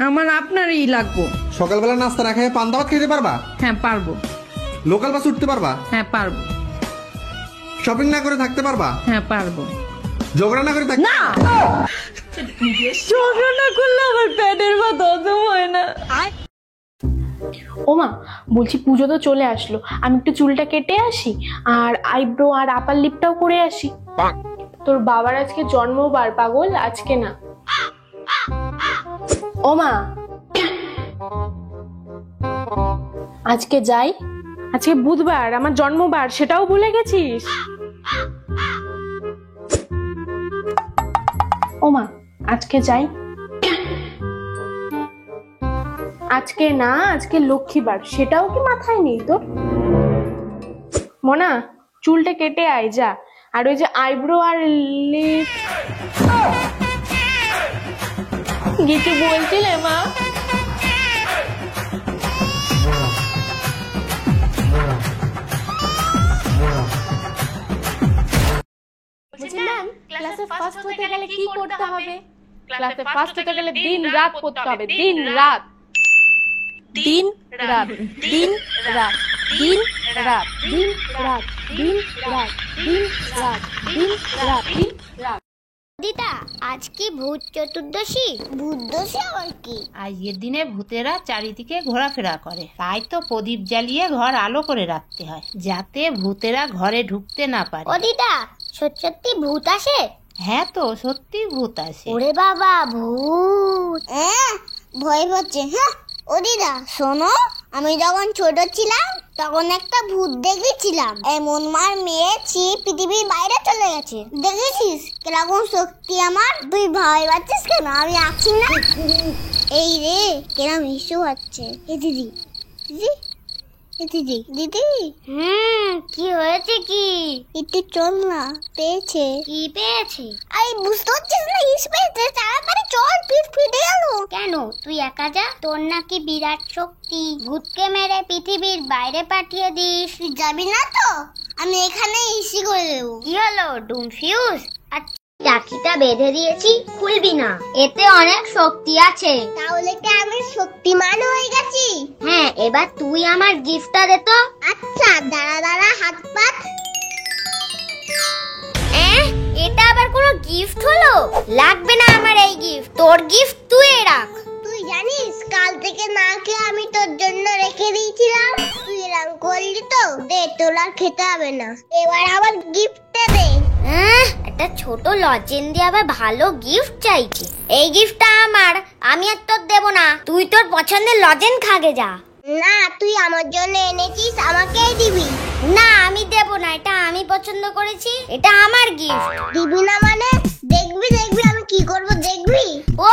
আমার আপনারই লাগবো। সকালবেলা নাস্তা না খেয়ে পান্তা ভাত খেতে পারবা? হ্যাঁ পারবো। লোকাল বাস উঠতে পারবা? হ্যাঁ পারবো। শপিং না করে থাকতে পারবা? হ্যাঁ পারবো। ঝগড়া না করে থাকতে? না, ঝগড়া না করলে আমার পেটের ভাত হজম হয় না। ওমা, বলছি পুজো তো চলে আসলো, আমি একটু চুলটা কেটে আসি আর আইব্রো আর আপার লিপটাও করে আসি। তোর বাবার আজকে জন্মবার পাগল, আজকে না। ওমা, আজকে যাই? আজকে বুধবার, আমার জন্মবার, সেটাও ভুলে গেছিস? ওমা, আজকে যাই? আজকে না, আজকে লক্ষ্মীবার, সেটাও কি মাথায় নেই তোর? মনা, চুলটা কেটে আয় যা। আর ওই যে আইব্রো আর লিপ। কিছু বলছিলে মা? ম্যাম, ক্লাসে ফার্স্ট হতে গেলে কি করতে হবে? ক্লাসে ফার্স্ট হতে গেলে দিন রাত পড়তে হবে, দিন রাত। দিন রাত, দিন রাত, দিন রাত, দিন রাত, দিন রাত, দিন রাত, দিন রাত, দিন রাত। দিদা, আজ কি ভূত চতুর্দশী? ভূতদশী আবার কি? আজকের দিনে ভূতেরা চারিদিকে ঘোরাফেরা করে, তাই তো প্রদীপ জ্বালিয়ে ঘর আলো করে রাখতে হয়, যাতে ভূতেরা ঘরে ঢুকতে না পারে। ও দিদা, সত্যি সত্যি ভূত আসে? হ্যাঁ তো, সত্যি ভূত আসে। ওরে বাবা, ভূত! ভয় পাচ্ছে। হ্যাঁ, ও দিদা শোনো, আমি যখন ছোট ছিলাম তখন একটা ভূত দেখেছিলাম। এমন মার মেরেছি পৃথিবীর বাইরে চলে গেছে। দেখেছিস কিরকম শক্তি আমার? তুই ভয় পাচ্ছিস কেন? আমি আছি না। এই রে, কিরম ইস্যু হচ্ছে। এ দিদি, দিদি, দিদি, দিদি। কি হয়েছে? কি একটু চল না, পেয়েছে। কি পেয়েছে? আরে বুঝতে পারছিস না, ইস পেয়েছে। তাড়াতাড়ি চল, পিঠ ফেটে গেল। কেন? তুই একা যা, তোর নাকি বিরাট শক্তি। ভূতকে মেরে পৃথিবীর বাইরে পাঠিয়ে দিস। তুই যাবি না তো? আমি এখানে ইসি করে দেবো। কি হলো, ডুম ফিউজ? চাকিটা বেঁধে দিয়েছি, খুলবি না। এতে অনেক শক্তি আছে। তাহলে কি আমি শক্তিমান হয়ে গেছি? হ্যাঁ, এবার তুই আমার গিফটটা দে তো। আচ্ছা, দাঁড়া দাঁড়া, হাত পাত। এটা আবার কোনো গিফট হলো? লাগবে না আমার এই গিফট, তোর গিফট তুই রাখ। তুই জানিস কাল থেকে না খেয়ে আমি তোর জন্য রেখে দিয়েছিলাম। তুই এরকম করলি তো, দে, তোর আর খেতে হবে না। এবার আবার গিফটটা দে। একটা ছোট লজেন দিয়ে আবার ভালো গিফট চাইছি। এই গিফটটা আমার, আমি আর তোর দেব না। তুই তোর পছন্দের লজেন খাগে যা। না, তুই আমার জন্য এনেছিস, আমাকেই দিবি। না, আমি দেব না, এটা আমি পছন্দ করেছি, এটা আমার গিফট। দিবি না মানে? দেখবি দেখবি আমি কি করব, দেখবি। ও